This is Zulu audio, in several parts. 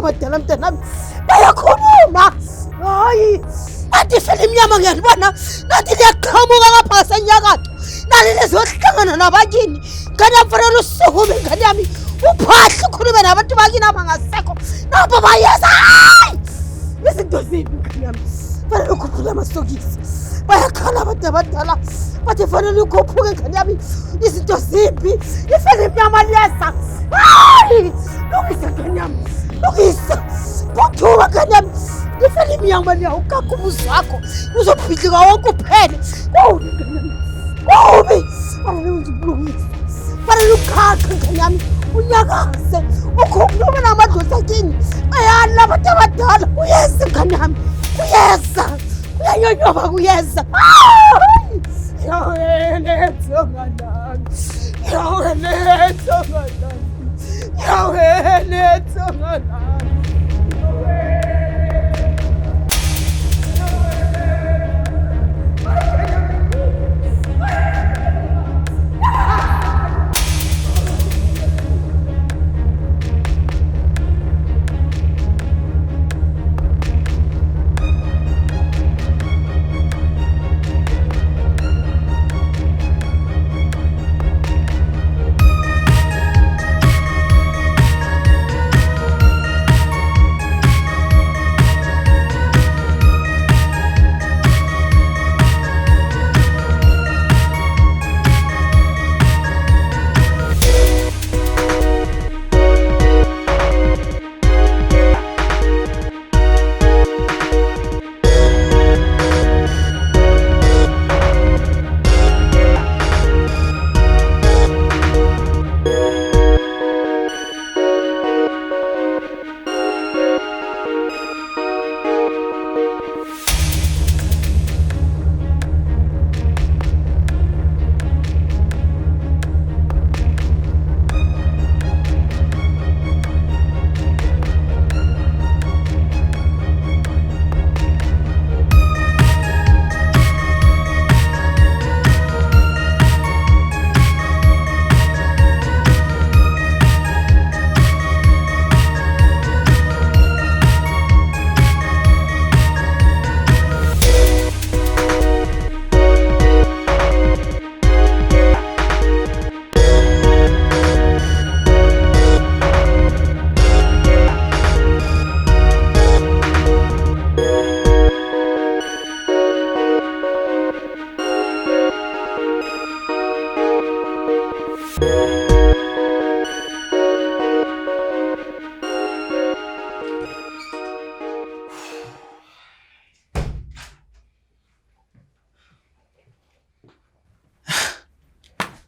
abadala mntanami bayakhuluma. Hayi athi fela imnyama ngiyalibona nathi liyaqhamuka ngapha ngasenyakatho nali lezohlangana nabakini ngane mfanele usukume ngane yami uphahle ukhulume nabantu bakini abangasekho nabo bayeza. Hayi izinto zimbi ngane yami fanele ukhuphule amasokisi bayakhala abantu abadala bathi fanele ukhuphuke ngane yami izinto zimbi ifele imnyama liyeza. Hayi lungisa ngane yami lungisa phuthuka ngane yami ifele imnyama liya ukakubuzi wakho uzophidlika wonke uphele. Ubi fanele uzibulungise fanele ukhakhe ngane yami unyakaze ukhuluma namadlozi akini ayala abantu abadala uyeza ngane yami uyeza uyanyonyoba kuyeza. Yaweletha ngane yaweletha ngane yaweletha ngane.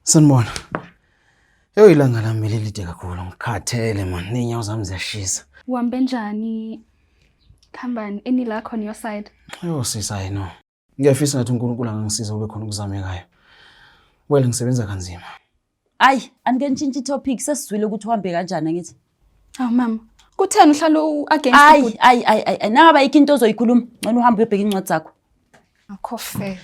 Sanibona. Ilanga lami lelide kakhulu ngikhathele man neenyawo zami ziyashisa. Uhambe njani? Khambani enila khona your side? Sisa no. Ngiyafisa ngathi uNkulunkulu angangisiza ube khona ukuzamekayo. Wele ngisebenza kanzima. Ayi, anike ntshintshi topic sesizwile ukuthi uhambe kanjani ngithi. Awu mama, kutheni uhlalo against the Ayi, nangaba yikho into ozoyikhuluma, ngcono uhambe uyobheka incwadi zakho. Akho fair.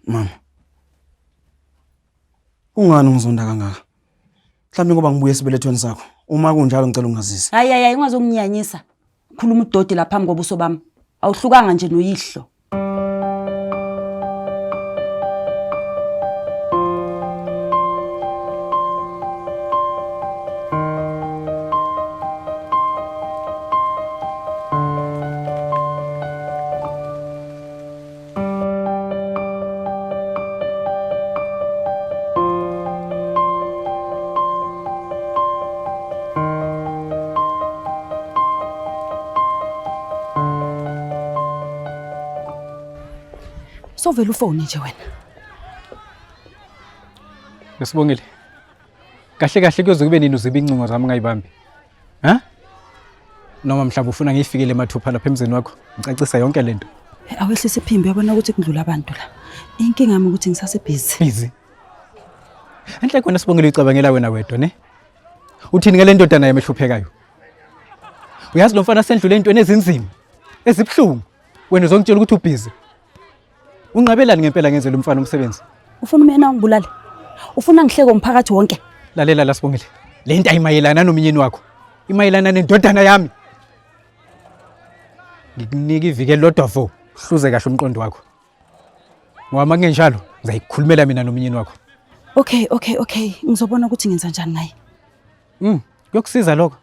Mama. Ungani ngizonda kangaka? Mhlawumbe ngoba ngibuye esibelethweni sakho. Uma kunjalo ngicela ungazise. Hayi, ungazonginyanyisa. Khuluma udodi lapha phambi kobuso bami. Awuhlukanga nje noyihlo. Sovela ufone nje wena. Ngisibongile. Kahle kuyoze kube nini uziba incingo zami ngayibambi. Ha? Noma mhlawumbe ufuna ngifikele emathupha lapha emzini wakho. Ngicacisa yonke lento. Awehlise iphimbo yabona ukuthi kudlula abantu la. Inkinga yami ukuthi ngisase busy. Enhle khona Sibongile icabangela wena wedwa ne? Uthini ngale ndoda naye emehluphekayo? Uyazi lo mfana sendlule into ezinzima, ezibhlungu. Wena uzongitshela ukuthi ubhizi. Ungcabelani ngempela ngenzela umfana umsebenzi? Ufuna mina ngibulale? Ufuna ngihleke umphakathi wonke? Lalela la Sibongile. Le nto ayimayelana nomnyeni wakho. Imayelana nendodana yami. Ngikunika iviki elodwa vo. Hluze kahle umqondo wakho. Ngoba makungenjalo ngizayikhulumela mina nomnyeni wakho. Okay. Ngizobona ukuthi ngenza njani ngaye. Kuyokusiza lokho.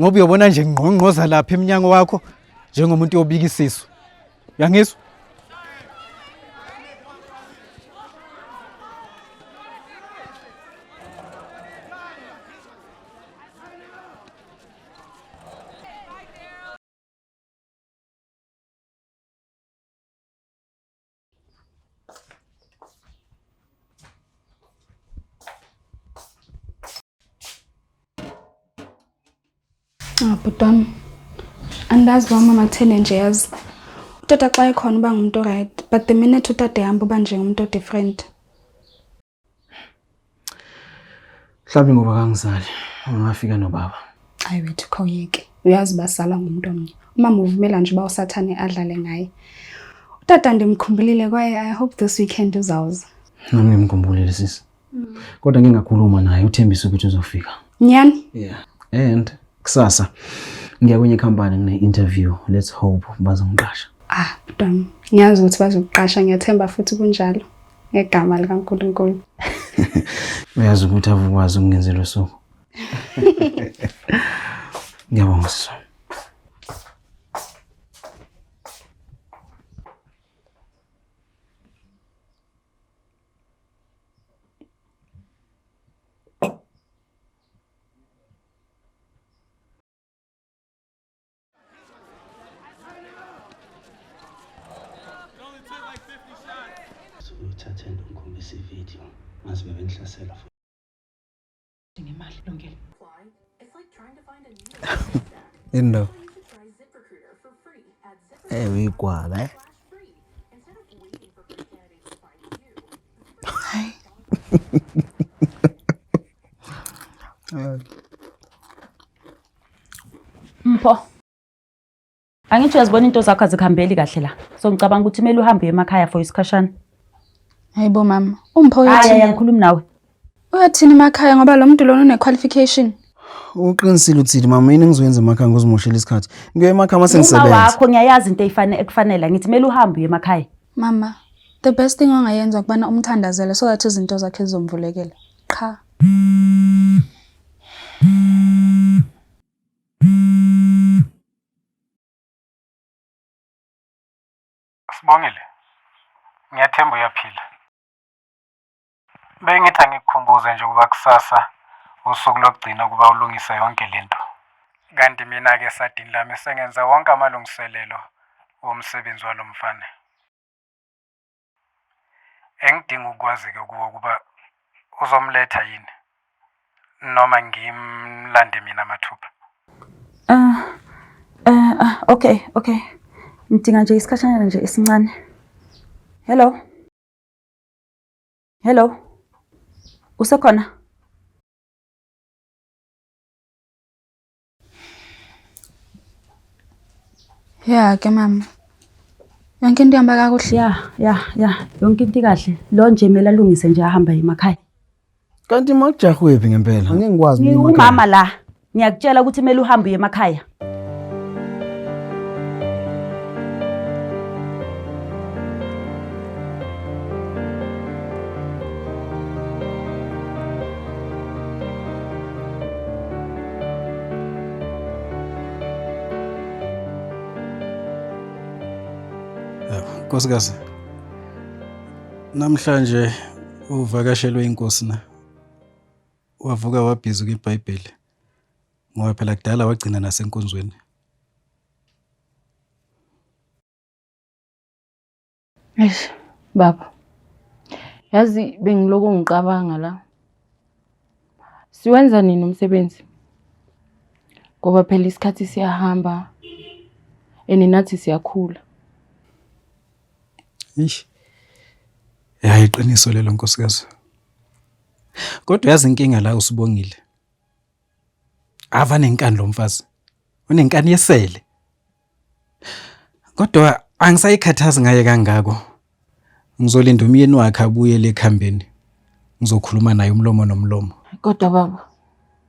Ngoba uyobona nje ngqongqoza lapha eminyango wakho njengomuntu obika isisu. Uyangizwa? Butwami, andazi ba mama thene nje yazi. Utata xa ekhona uba ngumuntu right, but the minute utata ehamba uba njengomuntu different. Mhlawumbe ngoba kangizali, ungafika nobaba. Hayi wethu khawuyeke. Uyazi basala ngumuntu omnye. Umama uvumela nje uba usathane adlale ngaye. Utata ndimkhumbulile kwaye I hope this weekend uzawuza. Nami ngimkhumbulile sisi. Kodwa ngingakhuluma naye uthembisa ukuthi uzofika. Nyani? Yeah. And kusasa ngiya kwenye company ngine-interview. Let's hope bazongiqasha. Butwami, ngiyazi ukuthi bazokuqasha, ngiyathemba futhi kunjalo. Ngegama likaNkulunkulu. Uyazi ukuthi avukwazi ukungenzela usuku. Ngiyabonga sisi. Uthathele ngikhombisa ivideo mase bebengihlasela futhi Ngemali Lungile. Indo. Uyigwala Mpho. Angithi uyazibona into zakho azikhambeli kahle la. So ngicabanga ukuthi kumele uhambe emakhaya for isikhashana. Hayibo mama, umpho uyathini? Hayi ngikhuluma nawe. Uyathini emakhaya ngoba lo muntu lona une qualification? Uqinisile uthini mama yini ngizoyenza emakhaya ngozimoshela isikhathi. Ngiye emakhaya mase ngisebenza. Uma wakho ngiyayazi into ekufanele ngithi kumele uhambe emakhaya. Mama, the best thing ongayenza ukubana umthandazele so that izinto zakhe zizomvulekela. Cha. Sibongile. Ngiyathemba uyaphila. Bengithi angikukhumbuze nje kuba kusasa usuku lokugcina kuba ulungisa yonke lento. Kanti mina ke sadini lami sengenza wonke amalungiselelo womsebenzi walomfana. Engidinga ukwazi ke kuba uzomletha yini noma ngimlande mina mathupha. Okay. Ngidinga nje isikhashana nje esincane. Hello. Usekhona? Yeah ke mama. Yonke into ihamba kakuhle. Yeah. Yonke into kahle. Lo nje mela lungise nje ahamba emakhaya. Kanti makujahwephi ngempela? Angeke ngikwazi mina emakhaya. Umama la. Ngiyakutshela ukuthi mela uhambe emakhaya. Nkosikazi. Namhlanje uvakashelwe inkosi na. Wavuka wabhiza kwiBhayibheli. Ngoba phela kudala wagcina nasenkonzweni. Baba. Yazi bengiloko ngiqabanga la. Siwenza nini umsebenzi? Ngoba phela isikhathi siyahamba nathi siyakhula. Iqiniso lelo nkosikazi. Kodwa yazi inkinga la uSibongile. Ava nenkani lo mfazi. Unenkani yesele. Kodwa angisayikhathazi ngaye kangako. Ngizolinda umyeni wakhe abuye ekhambeni. Ngizokhuluma naye umlomo nomlomo. Kodwa baba,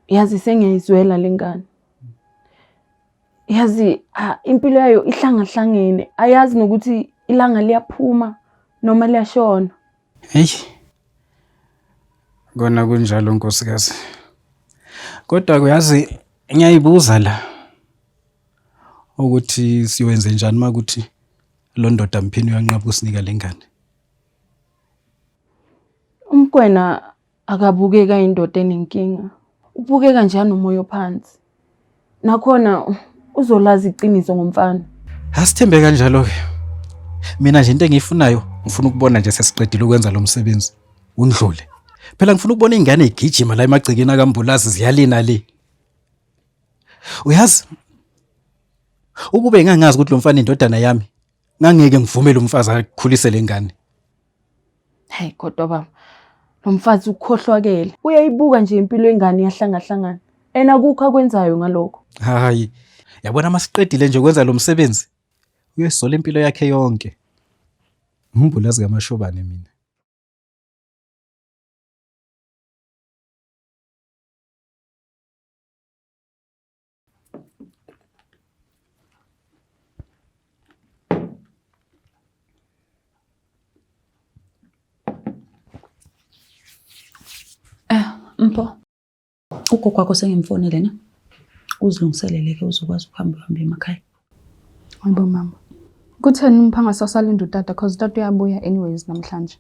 yazi sengiyizwela lengane. Yazi impilo yayo ihlangahlangene. Ayazi nokuthi ilanga liyaphuma noma liyashona. Hey. Kona kunjalo nkosikazi. Kodwa kuyazi ngiyayibuza la ukuthi siwenze njani makuthi lo ndoda mphini uyanqaba usinika lengane. Umkwena akabukeka indoda enenkinga. Ubukeka njani umoya phansi. Nakhona uzolazi iqiniso ngomfana. Asithembe kanjalo ke. Mina nje into engiyifunayo ngifuna ukubona nje sesiqedile ukwenza lo msebenzi undlule. Phela ngifuna ukubona ingane igijima la emagcikeni akambulazi ziyalina le. Uyazi ukube ngingazi ukuthi lo mfana indodana yami ngangeke ngivumele umfazi akukhulise lengane. Hey kodwa baba, lo mfazi ukhohlwakele. Uyayibuka nje impilo yengane yahlangahlangana. Akukho akwenzayo ngalokho. Hayi, yabona masiqedile nje ukwenza lo msebenzi uyoyisola impilo yakhe yonke. Umbulazi kaMashobane mina. Mpho. Ugogo kwakho sengimfonele na? Uzilungiselele-ke uzokwazi ukuhamba emakhaya. Hayibo mama. Kutheni umphanga sasalinda utata because utata uyabuya anyways namhlanje.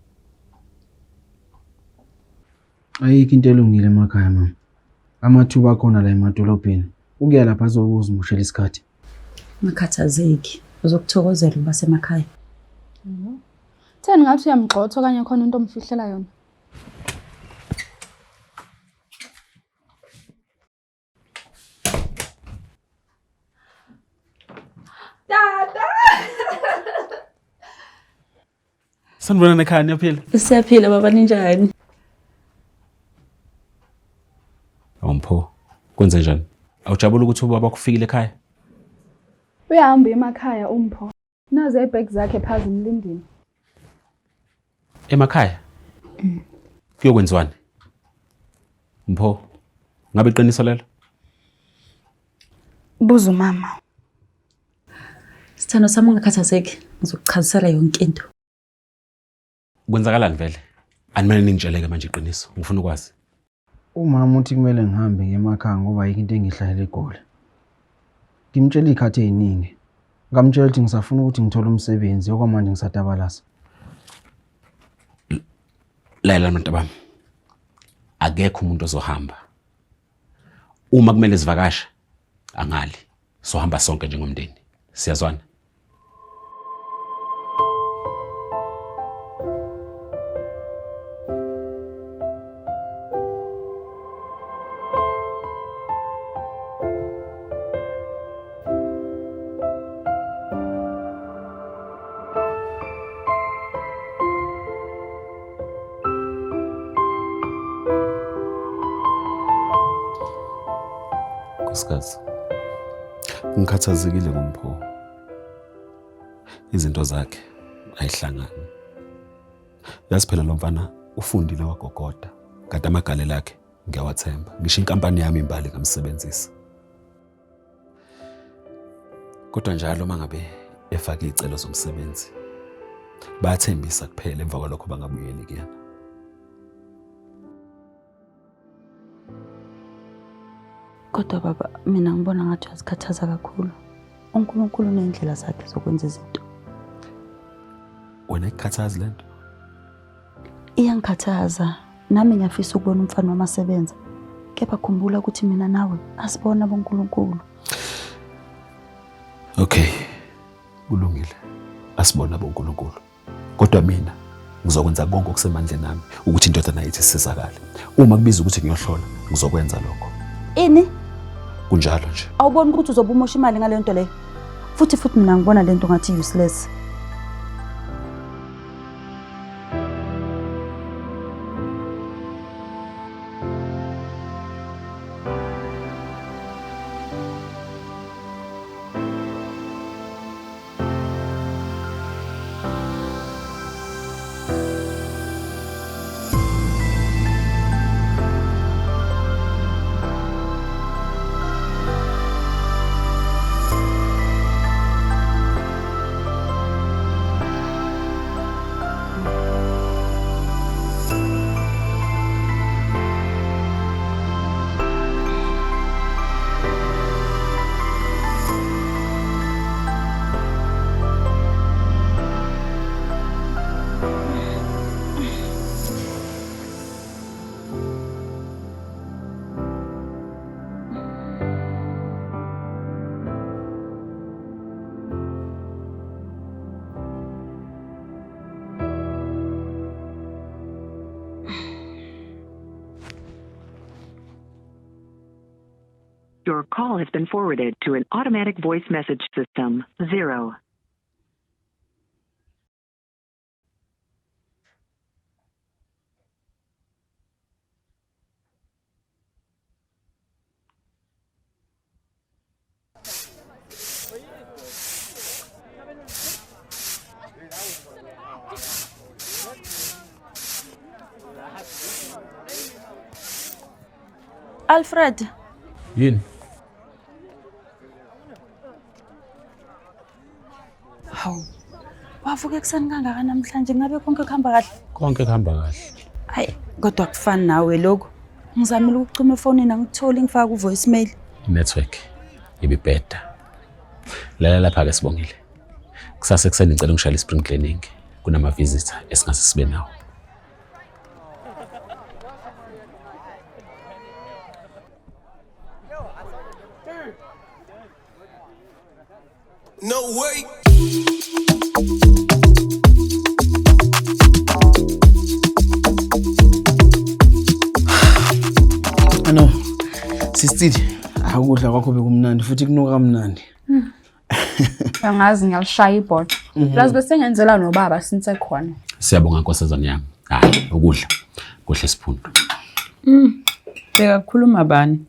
Ayikho into elungile emakhaya mama. Amathuba akhona la emadolobheni. Ukuya lapha azokuzimoshela isikhathi. Ngikhathazeki. Uzokuthokozela uba semakhaya. Theni ngathi uyamgxotha okanye khona into omfihlela yona. Sanibona nekhaya niyaphila? Siyaphila baba ninjani? Mpho, kwenze njani? Awujabula ukuthi ubaba kufikile ekhaya? Uyahamba emakhaya umpho. Naze ibag zakhe phansi emlindini. Emakhaya? Kuyokwenziwani? Mpho, ngabe iqiniso lelo? Buza mama. Sithando sami ungakhathazeki. Ngizokuchazisela yonke into. Kwenzakalani vele? Animane ningitsheleke manje iqiniso. Ngifuna ukwazi. Umama uthi kumele ngihambe ngemakhaya ngoba ayikho into engihlayela eGoli. Ngimtshela ikhathi eziningi. Ngamtshela ukuthi ngisafuna ukuthi ngithole umsebenzi okwamanje ngisatabalasa. Layela Ntabami. Akekho umuntu ozohamba. Uma kumele sivakashe angali. Sohamba sonke njengomndeni. Siyazwana? Nkosikazi, ngikhathazekile ngoMpho. Izinto zakhe ayihlangani. Yazi phela lo mfana ufundile wagogoda, kanti amagalelo akhe ngiyawathemba. Ngisho inkampani yami imbali ngamsebenzisa. Kodwa njalo mangabe efake izicelo zomsebenzi, bayathembisa kuphela emva kwalokho bangabuyeli kuyena. Kodwa baba, mina ngibona ngathi uyazikhathaza kakhulu. uNkulunkulu unendlela zakhe zokwenza izinto. Wena ikukhathaza lento? Iyangikhathaza. Nami ngiyafisa ukubona umfana wamasebenza. Kepha khumbula ukuthi mina nawe asibona boNkulunkulu. Okay. Kulungile. Asibona boNkulunkulu. Kodwa mina ngizokwenza konke okusemandleni nami ukuthi indodana yethu isizakale. Uma kubiza ukuthi ngiyohlola, ngizokwenza lokho. Ini? Kunjalo nje. Awuboni ukuthi uzobumosha imali ngale nto leyo? Futhi mina ngibona lento ngathi useless. Your call has been forwarded to an automatic voice message system. 0. Alfred, Yini? hawu, wavuka ekuseni kangaka namhlanje, ngabe konke kuhamba kahle? Konke kuhamba kahle. Hayi, kodwa kufani nawe lokho. Ngizamile ukucima efonini angitholi ngifaka ku-voicemail. Network ibibheda. Lalela lapha ke Sibongile. Kusasa ekuseni ngicela ngishayele iSpring Cleaning. Kunama visitor esingase sibe nawo. No way. Ano, sisithidi, ukudla kwakho bekumnandi futhi kunuka kamnandi. Angazi ngiyalishaya ibhodo. Plus bese ngenzela nobaba since khona. Siyabonga nkosazana yami. Hayi, ukudla kuhle Siphundo. Beka kukhuluma bani?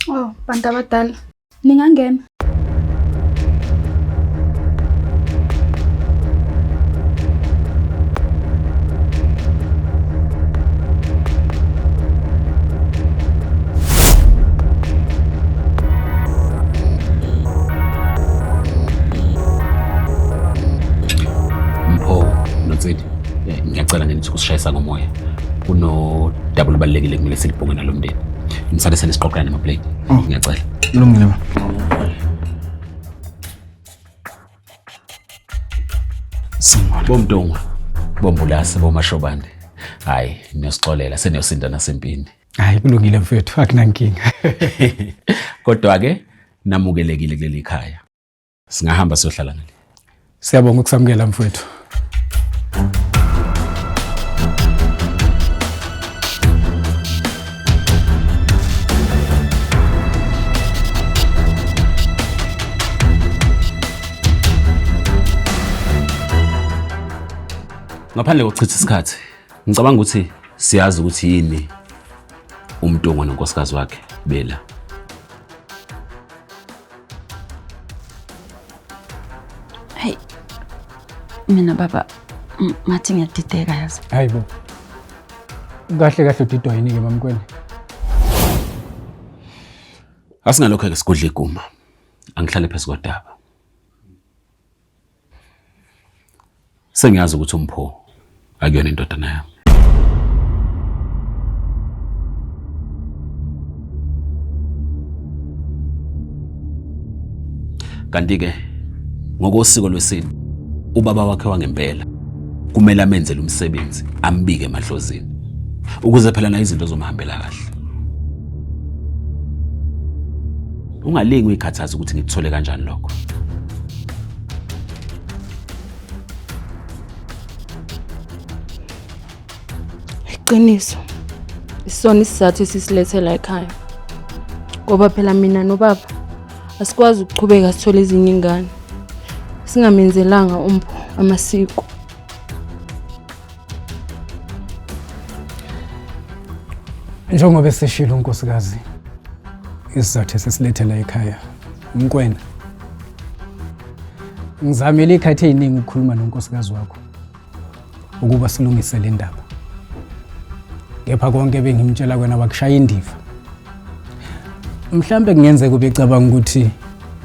Oh, bantu abadala. Ningangena. Ngiyacela ngenithi ukusishayisa ngomoya. Kuno double balekile kumele silibhonge nalomndeni. Ngisale senisiqoqana namaplate. Ngiyacela. Kulungile ba. Singwa bomntungwa. Bombulase bomashobande. Hayi, niyosixolela seniyosinda nasempini. Hayi kulungile mfethu akunankinga. Kodwa ke namukelekile kuleli ekhaya. Singahamba siyohlala ngale. Siyabonga ukusamukela mfethu. Ngaphandle kokuchitha isikhathi, ngicabanga ukuthi siyazi ukuthi yini umntungwa nonkosikazi wakhe bela. Hey, mina baba, ngathi ngiyadideka yazi. Hayibo. Kahle kahle udidwa yini ke mamkwene? Asingalokho ke sikudla iguma. Angihlale phezu kodaba. Sengiyazi ukuthi uMpho akuyona indodana yami. Kanti ke ngokosiko lwesini ubaba wakhe wangempela kumele amenzele umsebenzi ambike emadlozini ukuze phela na izinto zomhambela kahle. Ungalingi uyikhathaza ukuthi ngikuthole kanjani lokho. Iqiniso. Isona isizathu esisilethela ekhaya. Ngoba phela mina nobaba asikwazi ukuchubeka sithole ezinye ingane. Singamenzelanga uMpho amasiko. Njengoba eseshilo unkosikazi isizathu esesilethela ekhaya umkwena. Ngizamile ikhathi eziningi ukukhuluma nonkosikazi wakho ukuba silungise le ndaba. Kepha konke bengimtshela kwena wakushaya indiva. Mhlambe kungenzeka ubecabanga ukuthi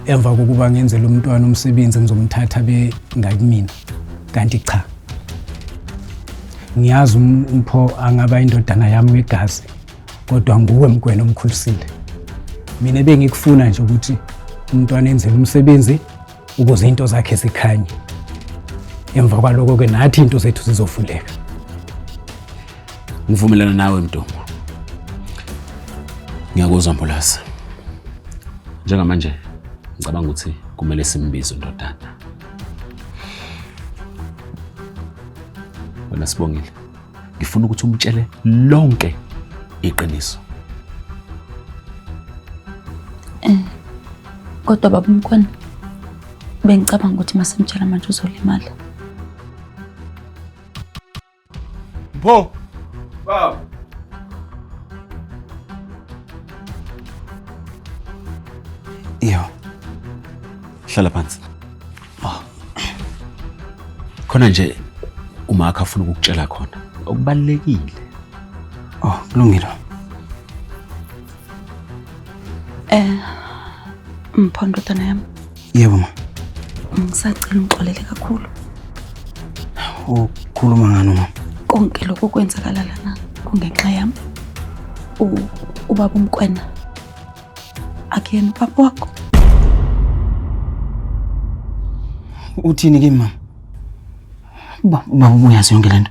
emva kokuba ngenzele umntwana umsebenzi ngizomthatha bengakumina. Kanti cha. Ngiyazi uMpho angaba indodana yami wegazi kodwa nguwe mkwena omkhulisile. Mina bengikufuna nje ukuthi umntwana enzele umsebenzi ukuze into zakhe zikhanye. Emva kwaloko ke nathi into zethu zizovuleka. Ngivumelana nawe Mntungu. Ngiyakuzwa Mbulasa. Njengamanje ngicabanga ukuthi kumele simbize indodana. Wena Sibongile, ngifuna ukuthi umtshele lonke iqiniso. Kodwa baba Mkhwena, bengicabanga ukuthi masimtshela manje uzolimala. Mpho. Baba. Iyo. Hlala phansi. Khona nje umakha afuna ukukutshela khona okubalekile. Kulungile. Mpho ndodana yami. Yebo ma. Ngisacela ungixolele kakhulu. Ukhuluma ngani ma? Konke lokho kwenzakala lana kungenxa yami. Ubaba uMkhwena akuyena ubaba wakho. Uthini kimi mama? Baba uyazi yonke lento.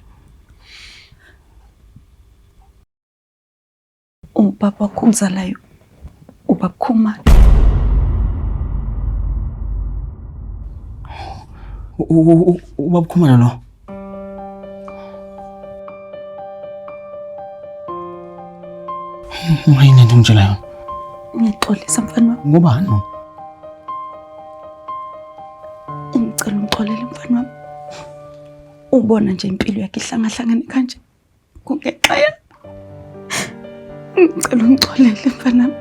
Ubaba wakho umzalayo ubaba Khumalo. Ubaba Khumalo lo. Mayini into ngitshela yona? Ngixolisa mfana wami. Ngobani mama? Ngicela ungixolele mfana wami. Ubona nje impilo yakhe ihlangahlangane kanje. Kungenxa yami. Ngicela ungixolele mfana wami.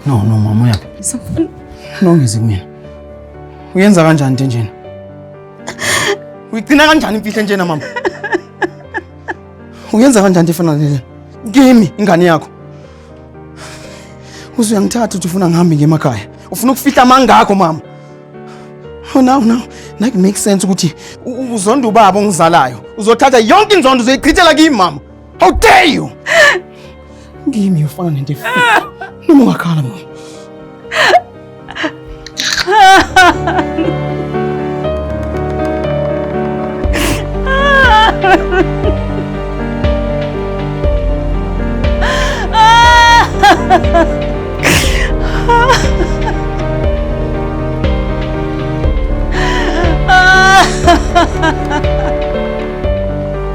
No mama uyaphi? Sifuna Nongizi kumina. Uyenza kanjani into njena? Uyigcina kanjani imfihlo njena mama? Uyenza kanjani ifana lele? Kimi ingane yakho. Uzuyangithatha uthi ufuna ngihambe ngemakhaya. Ufuna ukufihla amangakho mama. Now it makes sense ukuthi uzonda ubaba ongizalayo. Uzothatha yonke inzondo uzoyichithela kimi mama. How dare you? Kimi ufana nento efika. Noma ungakhala mama. Ha ha ha!